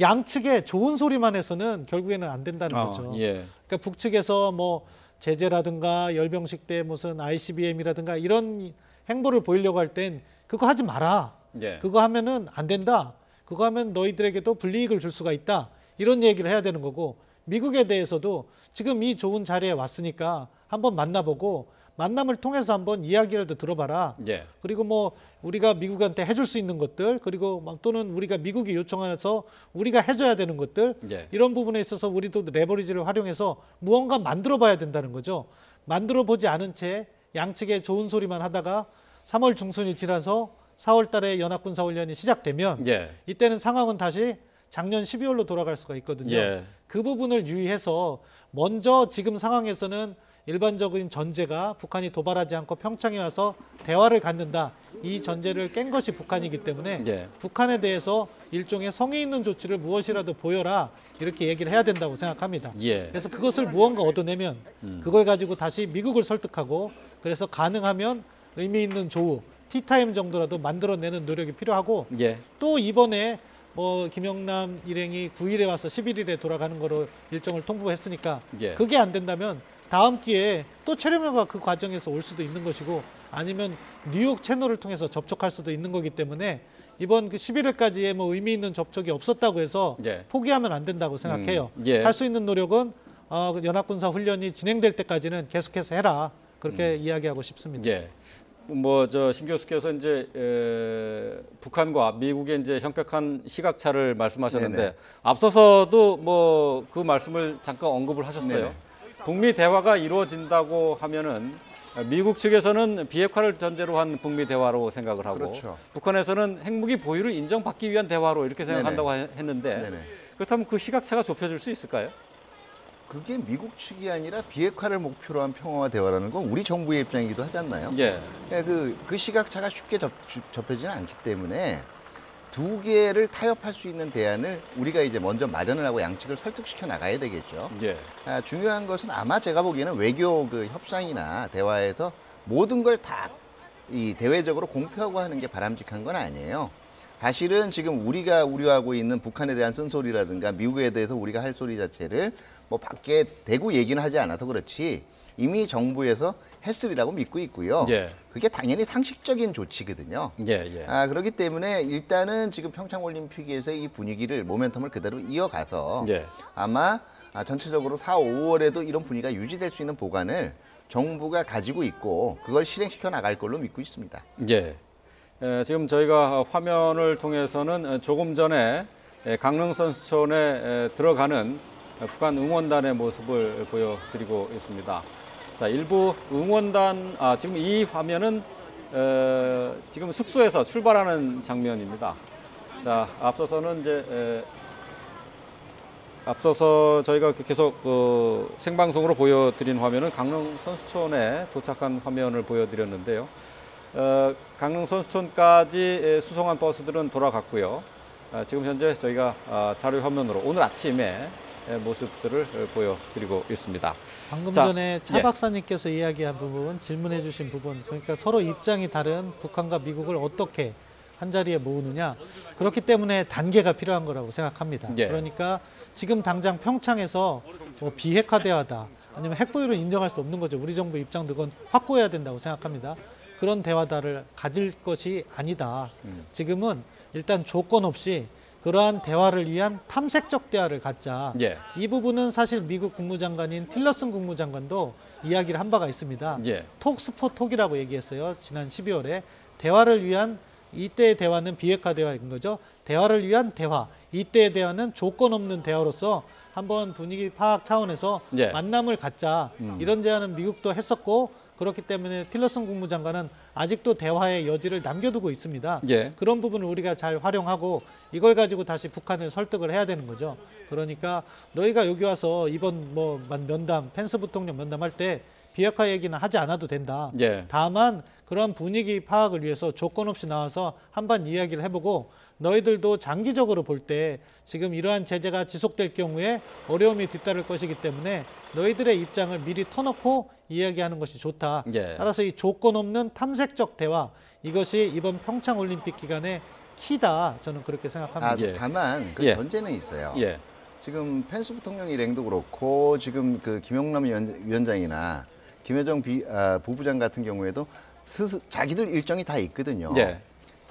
양측의 좋은 소리만 해서는 결국에는 안 된다는 거죠. 예. 그러니까 북측에서 뭐 제재라든가 열병식 때 무슨 ICBM이라든가 이런 행보를 보이려고 할 땐 그거 하지 마라. 예. 그거 하면은 안 된다. 그거 하면 너희들에게도 불이익을 줄 수가 있다. 이런 얘기를 해야 되는 거고 미국에 대해서도 지금 이 좋은 자리에 왔으니까 한번 만나보고 만남을 통해서 한번 이야기라도 들어봐라. 예. 그리고 뭐 우리가 미국한테 해줄 수 있는 것들 그리고 또는 우리가 미국이 요청해서 우리가 해줘야 되는 것들 예. 이런 부분에 있어서 우리도 레버리지를 활용해서 무언가 만들어 봐야 된다는 거죠. 만들어 보지 않은 채 양측의 좋은 소리만 하다가 3월 중순이 지나서 4월 달에 연합군사훈련이 시작되면 예. 이때는 상황은 다시 작년 12월로 돌아갈 수가 있거든요. 예. 그 부분을 유의해서 먼저 지금 상황에서는 일반적인 전제가 북한이 도발하지 않고 평창에 와서 대화를 갖는다. 이 전제를 깬 것이 북한이기 때문에 예. 북한에 대해서 일종의 성의 있는 조치를 무엇이라도 보여라. 이렇게 얘기를 해야 된다고 생각합니다. 예. 그래서 그것을 무언가 얻어내면 그걸 가지고 다시 미국을 설득하고 그래서 가능하면 의미 있는 조우, 티타임 정도라도 만들어내는 노력이 필요하고 예. 또 이번에 뭐 김영남 일행이 9일에 와서 11일에 돌아가는 거로 일정을 통보했으니까 예. 그게 안 된다면 다음 기회에 또 최령호가 그 과정에서 올 수도 있는 것이고 아니면 뉴욕 채널을 통해서 접촉할 수도 있는 거기 때문에 이번 그 11일까지의 뭐 의미 있는 접촉이 없었다고 해서 예. 포기하면 안 된다고 생각해요. 예. 할 수 있는 노력은 연합군사 훈련이 진행될 때까지는 계속해서 해라. 그렇게 이야기하고 싶습니다. 예. 뭐 저 신 교수께서 이제 북한과 미국의 이제 현격한 시각차를 말씀하셨는데 네네. 앞서서도 뭐 그 말씀을 잠깐 언급을 하셨어요. 네네. 북미 대화가 이루어진다고 하면은 미국 측에서는 비핵화를 전제로 한 북미 대화로 생각을 하고 그렇죠. 북한에서는 핵무기 보유를 인정받기 위한 대화로 이렇게 생각한다고 했는데 네네. 그렇다면 그 시각차가 좁혀질 수 있을까요? 그게 미국 측이 아니라 비핵화를 목표로 한 평화와 대화라는 건 우리 정부의 입장이기도 하지 않나요? 예. 그 시각차가 쉽게 접혀지는 않기 때문에 두 개를 타협할 수 있는 대안을 우리가 이제 먼저 마련을 하고 양측을 설득시켜 나가야 되겠죠. 예. 중요한 것은 아마 제가 보기에는 외교 그 협상이나 대화에서 모든 걸 다 이 대외적으로 공표하고 하는 게 바람직한 건 아니에요. 사실은 지금 우리가 우려하고 있는 북한에 대한 쓴소리라든가 미국에 대해서 우리가 할 소리 자체를 뭐 밖에 대고 얘기는 하지 않아서 그렇지 이미 정부에서 했으리라고 믿고 있고요. 예. 그게 당연히 상식적인 조치거든요. 예. 예. 그렇기 때문에 일단은 지금 평창올림픽에서 이 분위기를 모멘텀을 그대로 이어가서 예. 아마 전체적으로 4, 5월에도 이런 분위기가 유지될 수 있는 보관을 정부가 가지고 있고 그걸 실행시켜 나갈 걸로 믿고 있습니다. 예. 지금 저희가 화면을 통해서는 조금 전에 강릉선수촌에 들어가는 북한 응원단의 모습을 보여드리고 있습니다. 자, 일부 응원단, 지금 이 화면은 지금 숙소에서 출발하는 장면입니다. 자, 앞서서는 이제 앞서서 저희가 계속 생방송으로 보여드린 화면은 강릉 선수촌에 도착한 화면을 보여드렸는데요. 강릉 선수촌까지 수송한 버스들은 돌아갔고요. 지금 현재 저희가 자료 화면으로 오늘 아침에 모습들을 보여드리고 있습니다. 방금 자, 전에 차 예. 박사님께서 이야기한 부분, 질문해 주신 부분, 그러니까 서로 입장이 다른 북한과 미국을 어떻게 한 자리에 모으느냐. 그렇기 때문에 단계가 필요한 거라고 생각합니다. 예. 그러니까 지금 당장 평창에서 뭐 비핵화 대화다 아니면 핵보유를 인정할 수 없는 거죠. 우리 정부 입장도 그건 확고해야 된다고 생각합니다. 그런 대화다를 가질 것이 아니다. 지금은 일단 조건 없이 그러한 대화를 위한 탐색적 대화를 갖자. 예. 이 부분은 사실 미국 국무장관인 틸러슨 국무장관도 이야기를 한 바가 있습니다. 예. 톡스 포 톡이라고 얘기했어요. 지난 12월에 대화를 위한 이때의 대화는 비핵화 대화인 거죠. 대화를 위한 대화. 이때의 대화는 조건 없는 대화로서 한번 분위기 파악 차원에서 예. 만남을 갖자. 이런 제안은 미국도 했었고 그렇기 때문에 틸러슨 국무장관은 아직도 대화의 여지를 남겨두고 있습니다. 예. 그런 부분을 우리가 잘 활용하고 이걸 가지고 다시 북한을 설득을 해야 되는 거죠. 그러니까 너희가 여기 와서 이번 뭐 면담, 펜스 부통령 면담할 때 비핵화 얘기는 하지 않아도 된다. 예. 다만 그런 분위기 파악을 위해서 조건 없이 나와서 한번 이야기를 해보고 너희들도 장기적으로 볼 때 지금 이러한 제재가 지속될 경우에 어려움이 뒤따를 것이기 때문에 너희들의 입장을 미리 터놓고 이야기하는 것이 좋다. 예. 따라서 이 조건 없는 탐색적 대화 이것이 이번 평창 올림픽 기간에 키다. 저는 그렇게 생각합니다. 아, 다만 그 예. 전제는 있어요. 예. 지금 펜스 부통령 일행도 그렇고 지금 그 김용남 위원장이나 김여정 부부장 같은 경우에도 자기들 일정이 다 있거든요. 예.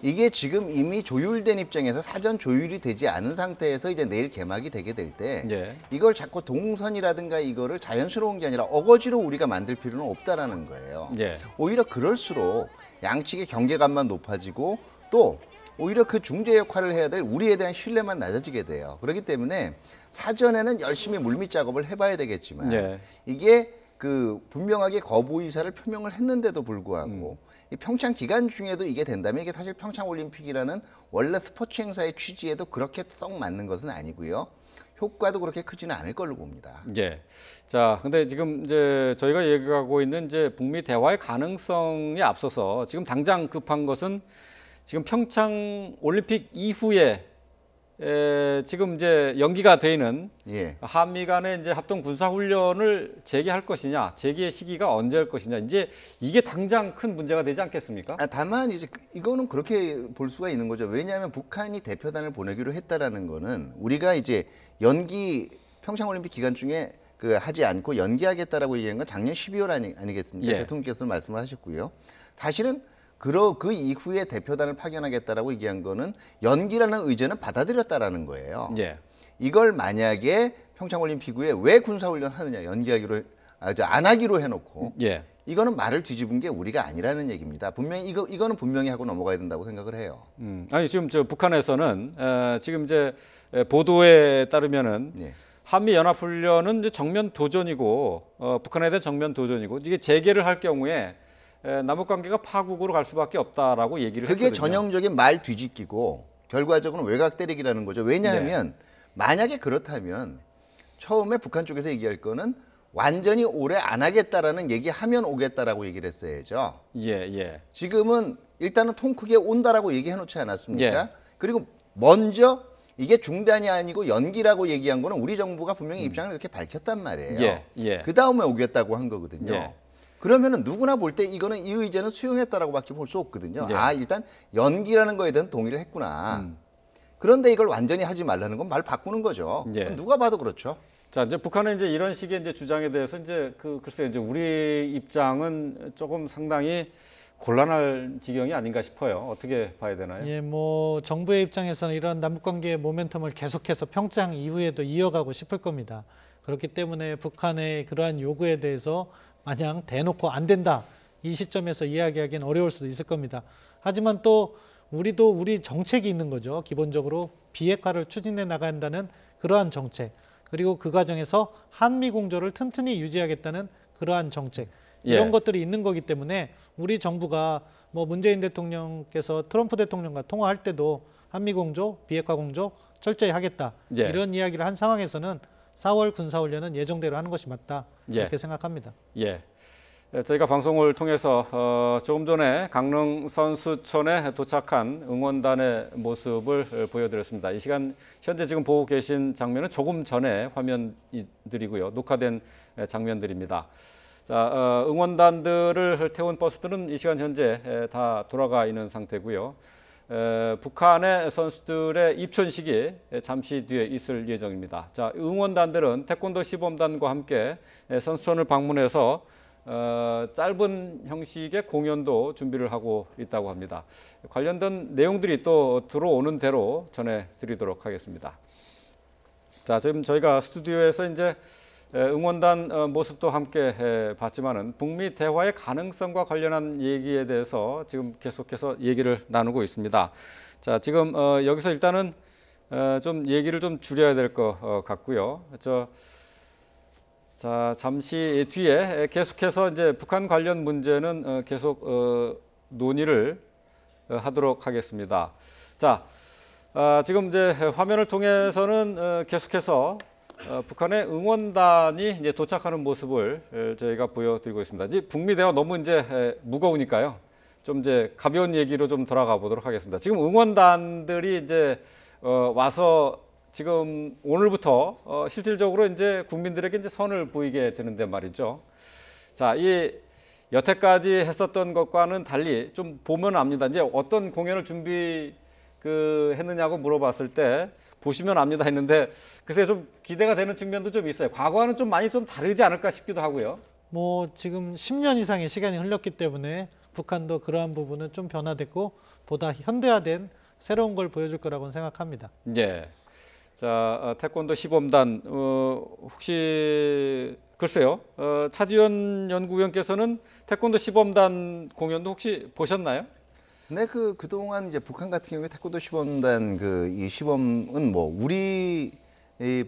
이게 지금 이미 조율된 입장에서 사전 조율이 되지 않은 상태에서 이제 내일 개막이 되게 될 때 예. 이걸 자꾸 동선이라든가 이거를 자연스러운 게 아니라 어거지로 우리가 만들 필요는 없다라는 거예요. 예. 오히려 그럴수록 양측의 경계감만 높아지고 또 오히려 그 중재 역할을 해야 될 우리에 대한 신뢰만 낮아지게 돼요. 그렇기 때문에 사전에는 열심히 물밑 작업을 해봐야 되겠지만 예. 이게 그 분명하게 거부 의사를 표명을 했는데도 불구하고 이 평창 기간 중에도 이게 된다면 이게 사실 평창 올림픽이라는 원래 스포츠 행사의 취지에도 그렇게 썩 맞는 것은 아니고요. 효과도 그렇게 크지는 않을 걸로 봅니다. 예. 자, 근데 지금 이제 저희가 얘기하고 있는 이제 북미 대화의 가능성에 앞서서 지금 당장 급한 것은 지금 평창 올림픽 이후에 지금 이제 연기가 돼 있는 예. 한미 간의 이제 합동 군사 훈련을 재개할 것이냐, 재개의 시기가 언제일 것이냐, 이제 이게 당장 큰 문제가 되지 않겠습니까? 다만 이제 이거는 그렇게 볼 수가 있는 거죠. 왜냐하면 북한이 대표단을 보내기로 했다라는 거는 우리가 이제 평창 올림픽 기간 중에 그 하지 않고 연기하겠다라고 얘기한 건 작년 12월 아니겠습니까? 예. 대통령께서 말씀을 하셨고요. 사실은 그 이후에 대표단을 파견하겠다라고 얘기한 거는 연기라는 의제는 받아들였다라는 거예요. 예. 이걸 만약에 평창올림픽 후에 왜 군사훈련 하느냐 연기하기로 안 하기로 해놓고 예. 이거는 말을 뒤집은 게 우리가 아니라는 얘기입니다. 분명히 이거는 분명히 하고 넘어가야 된다고 생각을 해요. 아니 지금 저 북한에서는 지금 이제 보도에 따르면은 예. 한미 연합 훈련은 이제 정면 도전이고 북한에 대한 정면 도전이고 이게 재개를 할 경우에 남북 관계가 파국으로 갈 수밖에 없다라고 얘기를 그게 했거든요. 전형적인 말 뒤집기고 결과적으로는 외곽 때리기라는 거죠. 왜냐하면 만약에 그렇다면 처음에 북한 쪽에서 얘기할 거는 완전히 오래 안 하겠다라는 얘기하면 오겠다라고 얘기를 했어야죠. 예, 예. 지금은 일단은 통 크게 온다라고 얘기해 놓지 않았습니까? 예. 그리고 먼저 이게 중단이 아니고 연기라고 얘기한 거는 우리 정부가 분명히 입장을 이렇게 밝혔단 말이에요. 예, 예. 그 다음에 오겠다고 한 거거든요. 예. 그러면은 누구나 볼 때 이거는 이 의제는 수용했다라고밖에 볼 수 없거든요. 예. 일단 연기라는 거에 대한 동의를 했구나. 그런데 이걸 완전히 하지 말라는 건 말 바꾸는 거죠. 예. 누가 봐도 그렇죠. 자, 이제 북한은 이제 이런 식의 이제 주장에 대해서 이제 글쎄 이제 우리 입장은 조금 상당히 곤란할 지경이 아닌가 싶어요. 어떻게 봐야 되나요? 예, 뭐 정부의 입장에서는 이런 남북 관계의 모멘텀을 계속해서 평창 이후에도 이어가고 싶을 겁니다. 그렇기 때문에 북한의 그러한 요구에 대해서 마냥 대놓고 안 된다. 이 시점에서 이야기하기는 어려울 수도 있을 겁니다. 하지만 또 우리도 우리 정책이 있는 거죠. 기본적으로 비핵화를 추진해 나간다는 그러한 정책. 그리고 그 과정에서 한미 공조를 튼튼히 유지하겠다는 그러한 정책. 이런 예. 것들이 있는 거기 때문에 우리 정부가 뭐 문재인 대통령께서 트럼프 대통령과 통화할 때도 한미 공조, 비핵화 공조 철저히 하겠다. 예. 이런 이야기를 한 상황에서는 4월 군사훈련은 예정대로 하는 것이 맞다. 이렇게 예. 생각합니다. 예. 저희가 방송을 통해서 조금 전에 강릉 선수촌에 도착한 응원단의 모습을 보여드렸습니다. 이 시간 현재 지금 보고 계신 장면은 조금 전에 화면들이고요. 녹화된 장면들입니다. 자, 응원단들을 태운 버스들은 이 시간 현재 다 돌아가 있는 상태고요. 북한의 선수들의 입촌식이 잠시 뒤에 있을 예정입니다. 자, 응원단들은 태권도 시범단과 함께 선수촌을 방문해서 짧은 형식의 공연도 준비를 하고 있다고 합니다. 관련된 내용들이 또 들어오는 대로 전해드리도록 하겠습니다. 자, 지금 저희가 스튜디오에서 이제 응원단 모습도 함께 봤지만은 북미 대화의 가능성과 관련한 얘기에 대해서 지금 계속해서 얘기를 나누고 있습니다. 자, 지금 여기서 일단은 좀 얘기를 좀 줄여야 될 것 같고요. 자, 잠시 뒤에 계속해서 이제 북한 관련 문제는 계속 논의를 하도록 하겠습니다. 자, 지금 이제 화면을 통해서는 계속해서 북한의 응원단이 이제 도착하는 모습을 저희가 보여드리고 있습니다. 이제 북미 대화 너무 이제 무거우니까요. 좀 이제 가벼운 얘기로 좀 돌아가 보도록 하겠습니다. 지금 응원단들이 이제 와서 지금 오늘부터 실질적으로 이제 국민들에게 이제 선을 보이게 되는데 말이죠. 자, 이 여태까지 했었던 것과는 달리 좀 보면 압니다. 이제 어떤 공연을 했느냐고 물어봤을 때 보시면 압니다 했는데 글쎄 좀 기대가 되는 측면도 좀 있어요. 과거와는 좀 많이 좀 다르지 않을까 싶기도 하고요. 뭐 지금 10년 이상의 시간이 흘렀기 때문에 북한도 그러한 부분은 좀 변화됐고 보다 현대화된 새로운 걸 보여줄 거라고 생각합니다. 예. 자, 태권도 시범단 혹시 글쎄요. 차두현 연구위원께서는 태권도 시범단 공연도 혹시 보셨나요? 네, 그동안 이제 북한 같은 경우에 태권도 시범단 이 시범은 뭐 우리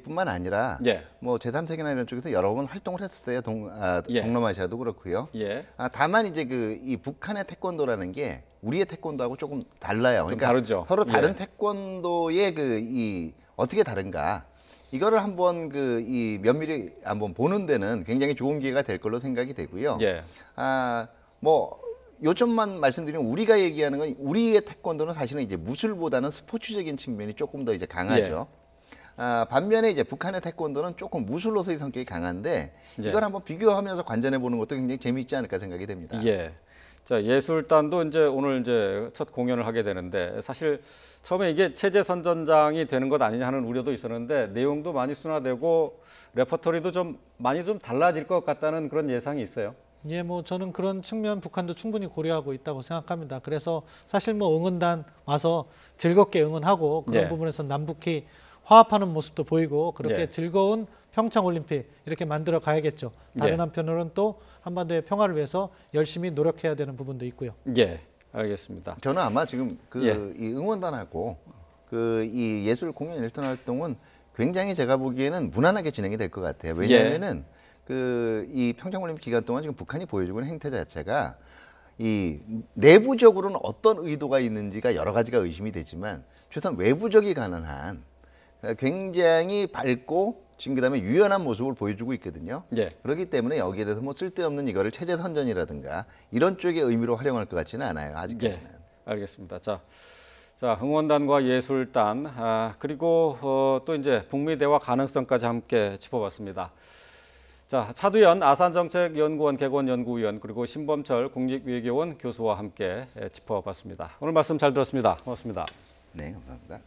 뿐만 아니라 예. 뭐 제3세계나 이런 쪽에서 여러 번 활동을 했었어요. 예. 동남아시아도 그렇고요. 예. 다만 이제 이 북한의 태권도라는 게 우리의 태권도하고 조금 달라요. 좀 그러니까 다르죠. 서로 다른 예. 태권도의 어떻게 다른가 이거를 한번 이 면밀히 한번 보는 데는 굉장히 좋은 기회가 될 걸로 생각이 되고요. 예. 뭐 요점만 말씀드리면 우리가 얘기하는 건 우리의 태권도는 사실은 이제 무술보다는 스포츠적인 측면이 조금 더 이제 강하죠. 반면에 이제 북한의 태권도는 조금 무술로서의 성격이 강한데 예. 이걸 한번 비교하면서 관전해 보는 것도 굉장히 재미있지 않을까 생각이 됩니다. 예. 자, 예술단도 이제 오늘 이제 첫 공연을 하게 되는데 사실 처음에 이게 체제 선전장이 되는 것 아니냐 하는 우려도 있었는데 내용도 많이 순화되고 레퍼토리도 좀 많이 좀 달라질 것 같다는 그런 예상이 있어요. 예, 뭐 저는 그런 측면 북한도 충분히 고려하고 있다고 생각합니다. 그래서 사실 뭐 응원단 와서 즐겁게 응원하고 그런 예. 부분에서 남북이 화합하는 모습도 보이고 그렇게 예. 즐거운 평창올림픽 이렇게 만들어 가야겠죠. 다른 예. 한편으로는 또 한반도의 평화를 위해서 열심히 노력해야 되는 부분도 있고요. 예, 알겠습니다. 저는 아마 지금 예. 이 응원단하고 이 예술 공연 일단 활동은 굉장히 제가 보기에는 무난하게 진행이 될 것 같아요. 왜냐하면은 이 평창올림픽 기간 동안 지금 북한이 보여주고 있는 행태 자체가 이 내부적으로는 어떤 의도가 있는지가 여러 가지가 의심이 되지만 최소한 외부적이 가능한 굉장히 밝고 지금 그다음에 유연한 모습을 보여주고 있거든요. 예. 그렇기 때문에 여기에 대해서 뭐 쓸데없는 이거를 체제 선전이라든가 이런 쪽의 의미로 활용할 것 같지는 않아요. 아직까지는. 예, 알겠습니다. 자, 응원단과 예술단 그리고 또 이제 북미 대화 가능성까지 함께 짚어봤습니다. 자, 차두현 아산정책연구원 개건연구위원 그리고 신범철 국립외교원 교수와 함께 짚어봤습니다. 오늘 말씀 잘 들었습니다. 고맙습니다. 네, 감사합니다.